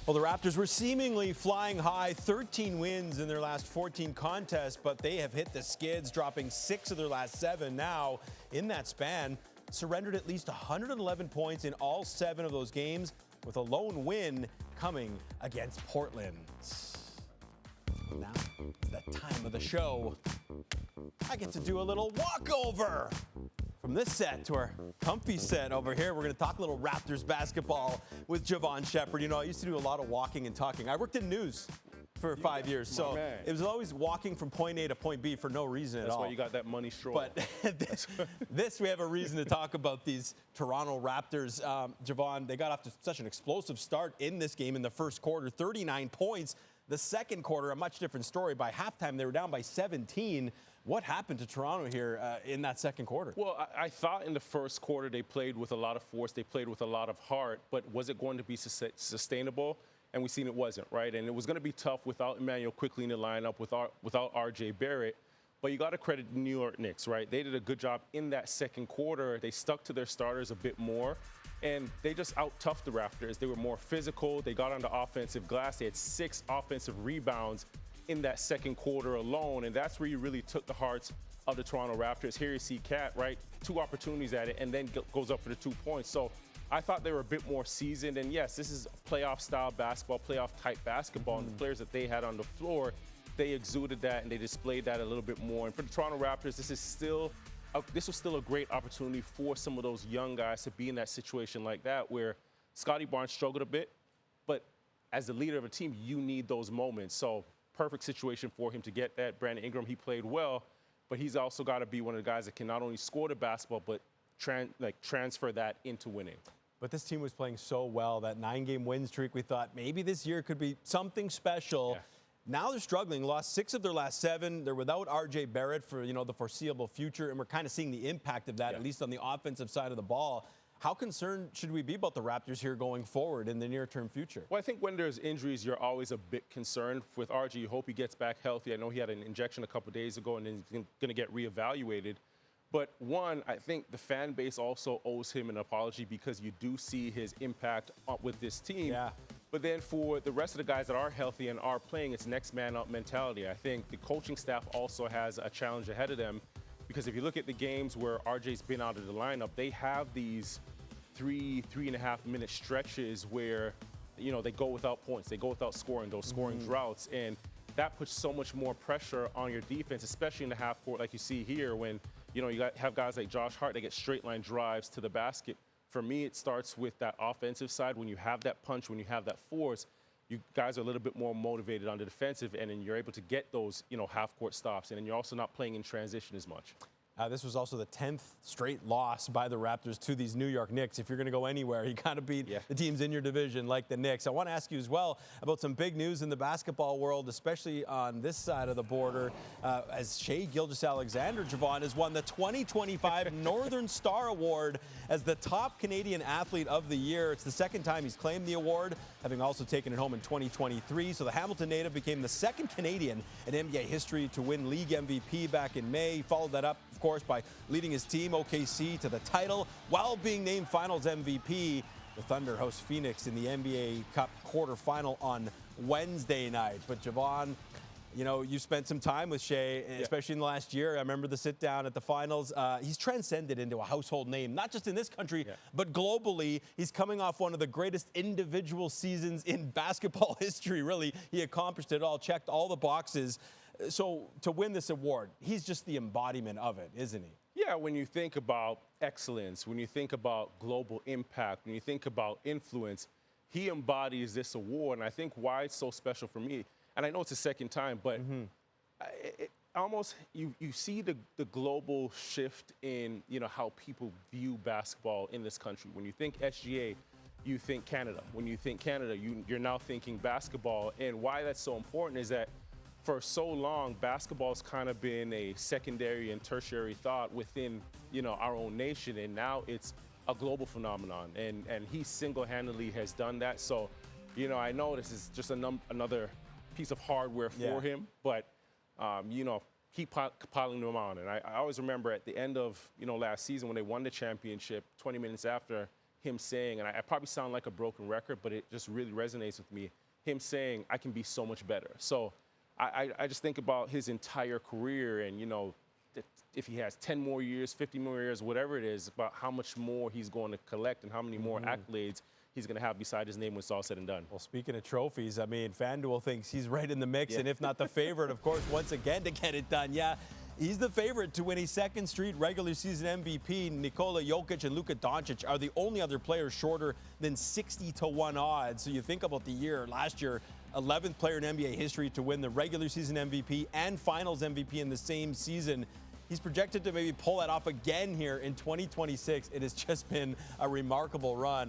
Well, the Raptors were seemingly flying high, 13 wins in their last 14 contests, but they have hit the skids, dropping 6 of their last 7 now. In that span, surrendered at least 111 points in all 7 of those games, with a lone win coming against Portland. Now, it's that time of the show. I get to do a little walkover from this set to our comfy set over here. We're going to talk a little Raptors basketball with Jevohn Shepherd. You know, I used to do a lot of walking and talking. I worked in news for 5 years, so it was always walking from point A to point B for no reason at all. That's why you got that money stroll. But this we have a reason to talk about these Toronto Raptors. Jevohn, they got off to such an explosive start in this game in the first quarter, 39 points. The second quarter, a much different story. By halftime, they were down by 17. What happened to Toronto here in that second quarter? Well, I thought in the first quarter they played with a lot of force. They played with a lot of heart. But was it going to be sustainable? And we've seen it wasn't, right? And it was going to be tough without Emmanuel quickly in the lineup, without R.J. Barrett. But you got to credit the New York Knicks, right? They did a good job in that second quarter. They stuck to their starters a bit more. And they just out-toughed the Raptors. They were more physical. They got on the offensive glass. They had 6 offensive rebounds in that second quarter alone. And that's where you really took the hearts of the Toronto Raptors. Here you see Cat, right? 2 opportunities at it and then goes up for the 2 points. So I thought they were a bit more seasoned. And yes, this is playoff-style basketball, playoff-type basketball. And the players that they had on the floor, they exuded that and they displayed that a little bit more. And for the Toronto Raptors, this was still a great opportunity for some of those young guys to be in that situation like that where Scottie Barnes struggled a bit, but as the leader of a team, you need those moments. So perfect situation for him to get that. Brandon Ingram, he played well, but he's also got to be one of the guys that can not only score the basketball, but transfer that into winning. But this team was playing so well, that 9-game win streak, we thought maybe this year could be something special. Yeah. Now they're struggling, lost 6 of their last 7. They're without R.J. Barrett for, the foreseeable future, and we're kind of seeing the impact of that, at least on the offensive side of the ball. How concerned should we be about the Raptors here going forward in the near-term future? Well, I think when there's injuries, you're always a bit concerned. With R.J., you hope he gets back healthy. I know he had an injection a couple days ago, and then he's going to get reevaluated. But one, I think the fan base also owes him an apology because you do see his impact with this team. Yeah. But then for the rest of the guys that are healthy and are playing, it's next man up mentality. I think the coaching staff also has a challenge ahead of them because if you look at the games where RJ's been out of the lineup, they have these 3.5 minute stretches where, they go without points. They go without scoring, those scoring droughts. And that puts so much more pressure on your defense, especially in the half court like you see here when, have guys like Josh Hart that get straight line drives to the basket. For me, it starts with that offensive side. When you have that punch, when you have that force, you guys are a little bit more motivated on the defensive end, and you're able to get those, half-court stops. And then you're also not playing in transition as much. This was also the 10th straight loss by the Raptors to these New York Knicks. If you're going to go anywhere, you got to beat the teams in your division like the Knicks. I want to ask you as well about some big news in the basketball world, especially on this side of the border, as Shai Gilgeous-Alexander, Jevohn, has won the 2025 Northern Star Award as the top Canadian athlete of the year. It's the second time he's claimed the award, having also taken it home in 2023. So the Hamilton native became the second Canadian in NBA history to win league MVP back in May. He followed that up, of course, by leading his team, OKC, to the title while being named Finals MVP. The Thunder host Phoenix in the NBA Cup quarterfinal on Wednesday night. But Jevohn, you spent some time with Shai, especially in the last year. I remember the sit down at the finals. He's transcended into a household name, not just in this country, but globally. He's coming off one of the greatest individual seasons in basketball history, really. He accomplished it all, checked all the boxes. So to win this award, he's just the embodiment of it, isn't he? Yeah, when you think about excellence, when you think about global impact, when you think about influence, he embodies this award. And I think why it's so special for me, and I know it's the second time, but it almost you see the global shift in how people view basketball in this country. When you think SGA, you think Canada. When you think Canada, you're now thinking basketball. And why that's so important is that for so long, basketball's kind of been a secondary and tertiary thought within our own nation, and now it's a global phenomenon. And he single-handedly has done that. So, I know this is just another piece of hardware for him, but keep piling them on. And I always remember at the end of last season when they won the championship, 20 minutes after, him saying, and I probably sound like a broken record, but it just really resonates with me, him saying, I can be so much better. So I just think about his entire career and, you know, if he has 10 more years, 50 more years, whatever it is, about how much more he's going to collect and how many more accolades he's going to have beside his name when it's all said and done. Well, speaking of trophies, I mean, FanDuel thinks he's right in the mix, and if not the favorite, of course, once again to get it done. Yeah, he's the favorite to win a second straight regular season MVP. Nikola Jokic and Luka Doncic are the only other players shorter than 60-1 odds. So you think about the year, last year, 11th player in NBA history to win the regular season MVP and finals MVP in the same season. He's projected to maybe pull that off again here in 2026. It has just been a remarkable run.